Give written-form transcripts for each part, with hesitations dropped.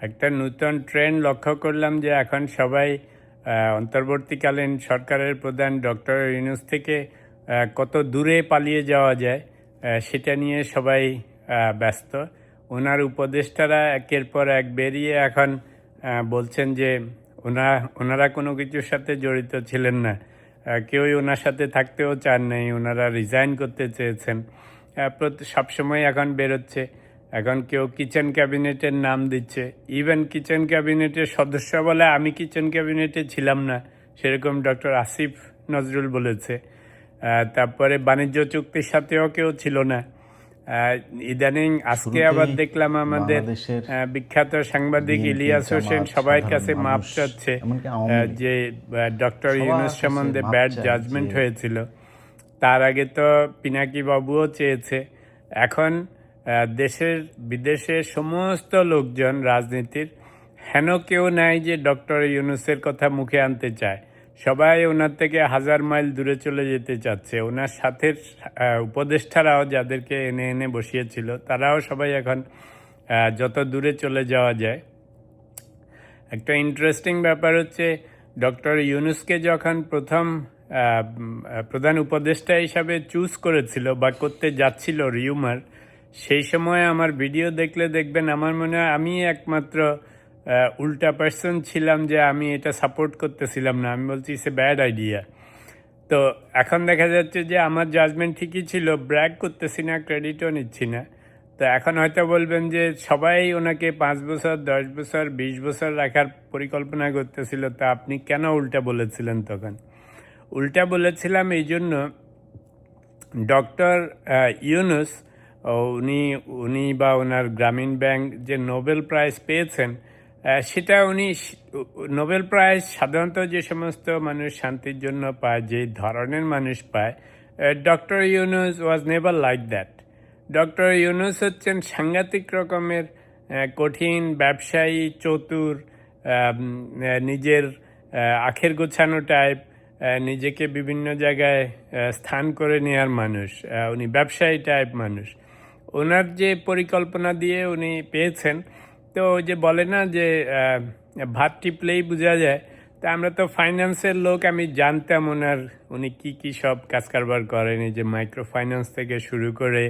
একটা নূতন ট্রেন্ড লক্ষ্য করলাম যে এখন সবাই অন্তর্বর্তীকালীন সরকারের প্রধান ডক্টর ইউনূস থেকে কত দূরে পালিয়ে যাওয়া যায় সেটা নিয়ে সবাই ব্যস্ত। ওনার উপদেষ্টারা একের পর এক বেরিয়ে এখন বলছেন যে ওনারা কোনো কিছুর সাথে জড়িত ছিলেন না, কেউই ওনার সাথে থাকতেও চান নাই, ওনারা রিজাইন করতে চেয়েছেন। সবসময় এখন বেরোচ্ছে, এখন কেউ কিচেন ক্যাবিনেটের নাম দিচ্ছে, ইভেন কিচেন ক্যাবিনেটের সদস্য বলে আমি কিচেন ক্যাবিনেটে ছিলাম না, সেরকম ডক্টর আসিফ নজরুল বলেছে। তারপরে বাণিজ্য চুক্তির সাথেও কেউ ছিল না। ইদানিং আজকে আবার দেখলাম আমাদের বিখ্যাত সাংবাদিক ইলিয়াস হোসেন সবার কাছে মাপ চাচ্ছে যে ডক্টর ইউনূস সম্বন্ধে ব্যাড জাজমেন্ট হয়েছিল। তার আগে তো পিনাকি বাবুও চেয়েছে। এখন দেশের বিদেশের সমস্ত লোকজন রাজনীতির হেন কেউ নাই যে ডক্টর ইউনূসের কথা মুখে আনতে চায়। সবাই ওনার থেকে 1000 মাইল দূরে চলে যেতে চাচ্ছে। ওনার সাথে উপদেষ্টারাও যাদেরকে এনে এনে বসিয়েছিল তারাও সবাই এখন যত দূরে চলে যাওয়া যায়। একটা ইন্টারেস্টিং ব্যাপার হচ্ছে ডক্টর ইউনূসকে যখন প্রথম প্রধান উপদেষ্টা হিসাবে চুজ করেছিল বা করতে যাচ্ছিল রিউমার, সেই সময় আমার ভিডিও দেখলে দেখবেন আমার মনে হয় আমি একমাত্র উল্টা পার্সন ছিলাম যে আমি এটা সাপোর্ট করতেছিলাম না। আমি বলছি ইটস এ ব্যাড আইডিয়া। তো এখন দেখা যাচ্ছে যে আমার জাজমেন্ট ঠিকই ছিল, ব্র্যাগ করতেছি না, ক্রেডিটও নিচ্ছি না। তো এখন হয়তো বলবেন যে সবাই ওনাকে 5 বছর 10 বছর 20 বছর রাখার পরিকল্পনা করতেছিল, তা আপনি কেন উল্টা বলেছিলেন? তখন উল্টা বলেছিলাম এই জন্য, ডক্টর ইউনূস উনি বা ওনার গ্রামীণ ব্যাংক যে নোবেল প্রাইজ পেয়েছেন, সেটা উনি নোবেল প্রাইজ সাধারণত যে সমস্ত মানুষ শান্তির জন্য পায়, যে ধরনের মানুষ পায়, doctor Yunus was never like that. Doctor Yunus হচ্ছেন সাংঘাতিক রকমের কঠিন ব্যবসায়ী, চতুর, নিজের আখের গোছানো টাইপ, নিজেকে বিভিন্ন জায়গায় স্থান করে নেওয়ার মানুষ। উনি ব্যবসায়ী টাইপ মানুষ। ওনার যে পরিকল্পনা দিয়ে উনি পেয়েছেন, তো ওই যে বলে না যে ভাত টিপলেই বোঝা যায়, তা আমরা তো ফাইন্যান্সের লোক, আমি জানতাম উনি কি সব কাজ কারবার করেন, এই যে মাইক্রো ফাইন্যান্স থেকে শুরু করে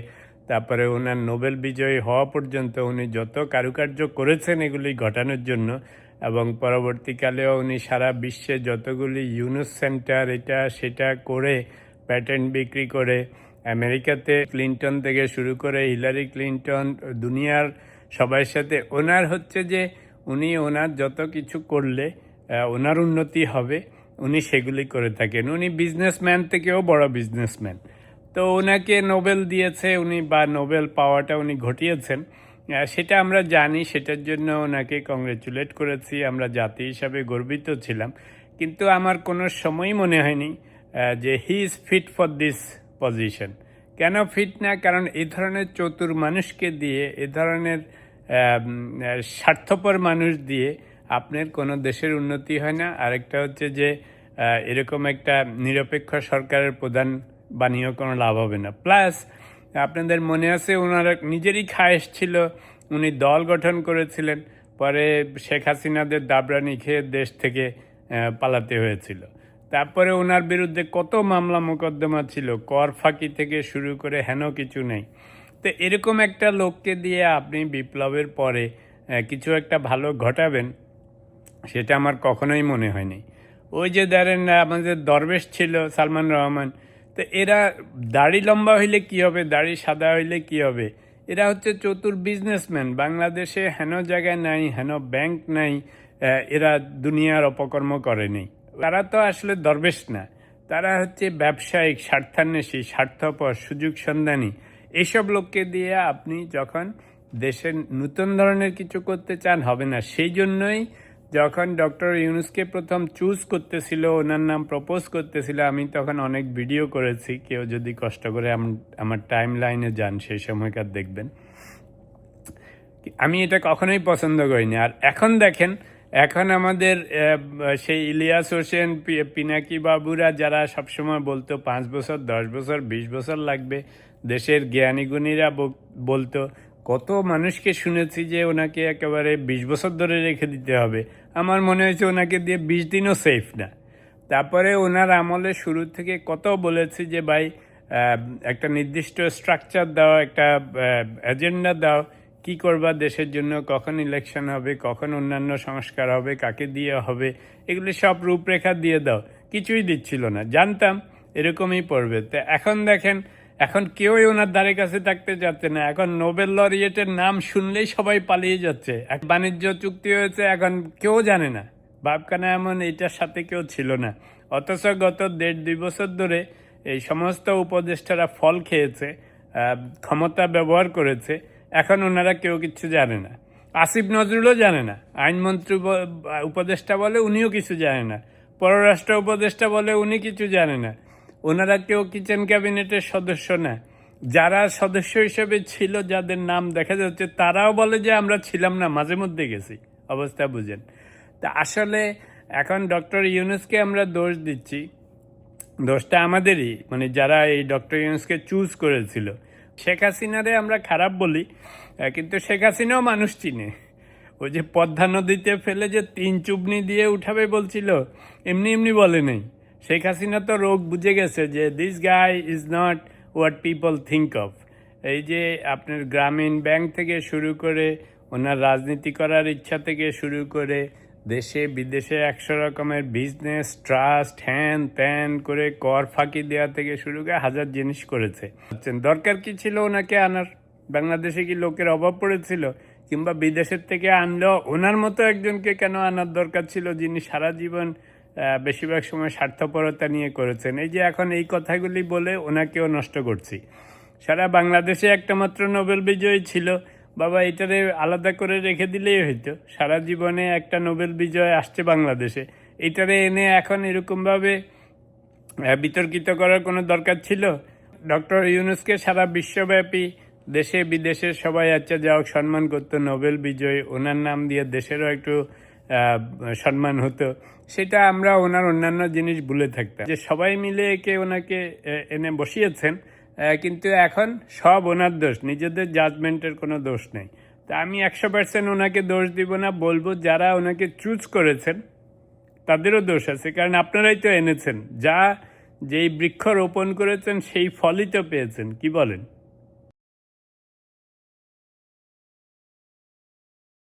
তারপরে ওনার নোবেল বিজয়ী হওয়া পর্যন্ত উনি যত কারুকার্য করেছেন এগুলি ঘটানোর জন্য, এবং পরবর্তীকালেও উনি সারা বিশ্বে যতগুলি ইউনূস সেন্টার এটা সেটা করে প্যাটেন্ট বিক্রি করে আমেরিকাতে ক্লিনটন থেকে শুরু করে হিলারি ক্লিনটন, দুনিয়ার সবার সাথে ওনার হচ্ছে যে উনি ওনার যত কিছু করলে ওনার উন্নতি হবে উনি সেগুলি করে থাকেন। উনি বিজনেসম্যান থেকেও বড় বিজনেসম্যান। তো ওনাকে নোবেল দিয়েছে উনি, বা নোবেল পাওয়াটা উনি ঘটিয়েছেন, সেটা আমরা জানি, সেটার জন্য ওনাকে কংগ্রেচুলেট করেছি, আমরা জাতি হিসাবে গর্বিত ছিলাম। কিন্তু আমার কোনো সময়ই মনে হয়নি যে he is fit for this position. কেন ফিট না? কারণ এই ধরনের চতুর মানুষকে দিয়ে, এ ধরনের স্বার্থপর মানুষ দিয়ে আপনার কোনো দেশের উন্নতি হয় না। আরেকটা হচ্ছে যে এরকম একটা নিরপেক্ষ সরকারের প্রধান বানিয়েও কোনো লাভ হবে না। প্লাস আপনাদের মনে আছে ওনার নিজেরই খায়েশ ছিল, উনি দল গঠন করেছিলেন, পরে শেখ হাসিনাদের দাবরানি খেয়ে দেশ থেকে পালাতে হয়েছিল। তারপরে ওনার বিরুদ্ধে কত মামলা মোকদ্দমা ছিল, কর ফাঁকি থেকে শুরু করে হেন কিছু নেই। তো এরকম একটা লোককে দিয়ে আপনি বিপ্লবের পরে কিছু একটা ভালো ঘটাবেন, সেটা আমার কখনোই মনে হয়নি। ওই যে ধরেন আমাদের দরবেশ ছিল সালমান রহমান, তো এরা দাড়ি লম্বা হইলে কি হবে, দাড়ি সাদা হইলে কি হবে, এরা হচ্ছে চতুর বিজনেসম্যান। বাংলাদেশে হেন জায়গায় নাই, হেন ব্যাংক নাই, এরা দুনিয়ার অপকর্ম করেনি। তারা তো আসলে দরবেশ না, তারা হচ্ছে ব্যবসায়িক, স্বার্থান্বেষী, স্বার্থপর, সুযোগ সন্ধানী। এইসব লোককে দিয়ে আপনি যখন দেশের নতুন ধরনের কিছু করতে চান হবে না। সেই জন্যই যখন ডক্টর ইউনূসকে প্রথম চুজ করতেছিল, ওনার নাম প্রপোজ করতেছিল, আমি তখন অনেক ভিডিও করেছি, কেউ যদি কষ্ট করে আমার টাইম লাইনে যান সেই সময়কার দেখবেন। আমি এটা কখনোই পছন্দ করিনি। আর এখন দেখেন, এখন আমাদের সেই ইলিয়াস হোসেন, পিনাকি বাবুরা যারা সবসময় বলতো 5 বছর 10 বছর 20 বছর লাগবে, দেশের জ্ঞানীগুণীরা বলতো কত মানুষকে শুনেছি যে ওনাকে একেবারে 20 বছর ধরে রেখে দিতে হবে। আমার মনে হয়েছে ওনাকে দিয়ে 20 দিনও সেফ না। তারপরে ওনার আমলে শুরু থেকে কত বলেছি যে ভাই একটা নির্দিষ্ট স্ট্রাকচার দাও, একটা এজেন্ডা দাও, কি করবা দেশের জন্য, কখন ইলেকশন হবে, কখন অন্যান্য সংস্কার হবে, কাকে দিয়ে হবে, এগুলি সব রূপরেখা দিয়ে দাও। কিছুই দিচ্ছিল না, জানতাম এরকমই পড়বে। তো এখন দেখেন, এখন কেউই ওনার ধারে কাছে থাকতে যাচ্ছে না। এখন নোবেল লরিয়েটের নাম শুনলেই সবাই পালিয়ে যাচ্ছে। এক বাণিজ্য চুক্তি হয়েছে, এখন কেউ জানে না। ভাবখানা এমন এটার সাথে কেউ ছিল না। অথচ গত 1.5-2 বছর ধরে এই সমস্ত উপদেষ্টারা ফল খেয়েছে, ক্ষমতা ব্যবহার করেছে। এখন ওনারা কেউ কিছু জানে না। আসিফ নজরুলও জানে না। আইনমন্ত্রী উপদেষ্টা বলে উনিও কিছু জানে না। পররাষ্ট্র উপদেষ্টা বলে উনি কিছু জানে না। ওনারা কেউ কিচেন ক্যাবিনেটের সদস্য না। যারা সদস্য হিসেবে ছিল, যাদের নাম দেখা যাচ্ছে, তারাও বলে যে আমরা ছিলাম না, মাঝে মধ্যে গেছি। অবস্থা বুঝেন। তা আসলে এখন ডক্টর ইউনূসকে আমরা দোষ দিচ্ছি, দোষটা আমাদেরই, মানে যারা এই ডক্টর ইউনূসকে চুজ করেছিল। শেখ হাসিনারে আমরা খারাপ বলি, কিন্তু শেখ হাসিনাও মানুষ চিনে। ওই যে পদ্মা নদীতে ফেলে যে 3 চুবনি দিয়ে উঠাবে বলছিল, এমনি এমনি বলে নেই। শেখ হাসিনা তো রোগ বুঝে গেছে যে this guy is not what people think of. এই যে আপনার গ্রামীণ ব্যাংক থেকে শুরু করে, ওনার রাজনীতি করার ইচ্ছা থেকে শুরু করে, দেশে বিদেশে 100 রকমের বিজনেস, ট্রাস্ট, হ্যান ত্যান করে কর ফাঁকি দেওয়া থেকে শুরু করে হাজার জিনিস করেছে। দরকার কি ছিল ওনাকে আনার? বাংলাদেশে কি লোকের অভাব পড়েছিল? কিংবা বিদেশের থেকে আনলেও ওনার মতো একজনকে কেন আনার দরকার ছিল, যিনি সারা জীবন বেশিরভাগ সময় স্বার্থপরতা নিয়ে করেছেন? এই যে এখন এই কথাগুলি বলে ওনাকেও নষ্ট করছি। সারা বাংলাদেশে একটা মাত্র নোবেল বিজয়ী ছিল, বাবা এটারে আলাদা করে রেখে দিলেই হইতো। সারা জীবনে একটা নোবেল বিজয় আসছে বাংলাদেশে, এটারে এনে এখন এরকমভাবে বিতর্কিত করার কোনো দরকার ছিল? ডক্টর ইউনূসকে সারা বিশ্বব্যাপী দেশে বিদেশে সবাই যাও সম্মান করতো, নোবেল বিজয় ওনার নাম দিয়ে দেশেরও একটু সম্মান হতো। সেটা আমরা ওনার অন্যান্য জিনিস ভুলে থাকতাম, যে সবাই মিলে ওনাকে এনে বসিয়েছেন, কিন্তু এখন সব ওনার দোষ, নিজেদের জাজমেন্টের কোনো দোষ নেই। তা আমি 100% ওনাকে দোষ দিব না, বলবো যারা ওনাকে চুজ করেছেন তাদেরও দোষ আছে। কারণ আপনারাই তো এনেছেন, যেই বৃক্ষ রোপণ করেছেন সেই ফলই তো পেয়েছেন। কি বলেন?